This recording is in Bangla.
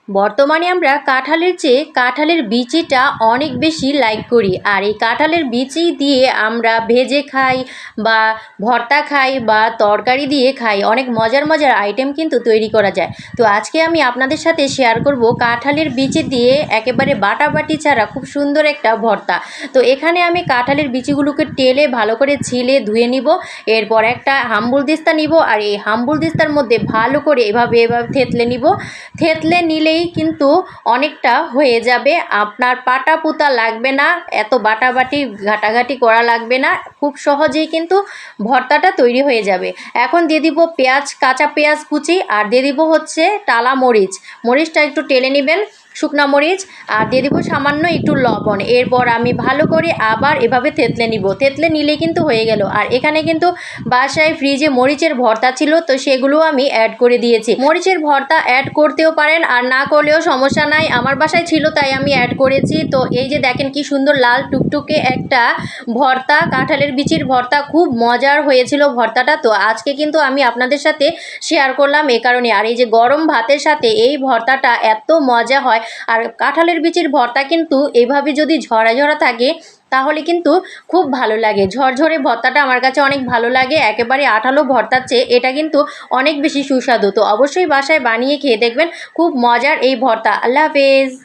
বর্তমানে আমরা কাঁঠালের চেয়ে কাঁঠালের বিচিটা অনেক বেশি লাইক করি। আর এই কাঁঠালের বিচি দিয়ে আমরা ভেজে খাই বা ভর্তা খাই বা তরকারি দিয়ে খাই, অনেক মজার মজার আইটেম কিন্তু তৈরি করা যায়। তো আজকে আমি আপনাদের সাথে শেয়ার করব কাঁঠালের বিচি দিয়ে একেবারে বাটাবাটি ছাড়া খুব সুন্দর একটা ভর্তা। তো এখানে আমি কাঁঠালের বিচিগুলোকে টেলে ভালো করে ছিলে ধুয়ে নিব। এরপর একটা হাম্বুল দিস্তা নিব, আর এই হাম্বুল দিস্তার মধ্যে ভালো করে এভাবে থেতলে নিব। থেতলে নিলেই কিন্তু অনেকটা হয়ে যাবে, আপনার পাটা পুতা লাগবে না, এত বাটাবাটি ঘাটাঘাটি করা লাগবে না, খুব সহজেই কিন্তু ভর্তাটা তৈরি হয়ে যাবে। এখন দিয়ে দিব পেঁয়াজ, কাঁচা পেঁয়াজ কুচি, আর দিয়ে দিব হচ্ছে টালা মরিচ। মরিচটা একটু টেলে নেবেন, শুকনা মরিচ, আর দিয়ে দিব সামান্য একটু লবণ। এরপর আমি ভালো করে আবার এভাবে থেতলে নিব। থেতলে নিলেই কিন্তু হয়ে গেল। আর এখানে কিন্তু বাসায় ফ্রিজে মরিচের ভর্তা ছিল, তো সেগুলো আমি অ্যাড করে দিয়েছি। মরিচের ভর্তা অ্যাড করতেও পারেন, আর না করলেও সমস্যা নাই, আমার বাসায় ছিল তাই আমি অ্যাড করেছি। তো এই যে দেখেন কি সুন্দর লাল টুকটুকে একটা ভর্তা, কাঁঠালের বিচির ভর্তা, খুব মজার হয়েছিল ভর্তাটা। তো আজকে কিন্তু আমি আপনাদের সাথে শেয়ার করলাম এই কারণে। আর এই যে গরম ভাতের সাথে এই ভর্তাটা এত মজা হয়। আর কাঁঠালের বিচির ভর্তা কিন্তু এভাবে যদি ঝরা ঝরা থাকে তাহলে কিন্তু খুব ভালো লাগে। ঝরঝরে ভর্তাটা আমার কাছে অনেক ভালো লাগে, একেবারে আঠালো ভর্তার চেয়ে এটা কিন্তু অনেক বেশি সুস্বাদু। তো অবশ্যই বাসায় বানিয়ে খেয়ে দেখবেন, খুব মজার এই ভর্তা। আল্লাহ হাফেজ।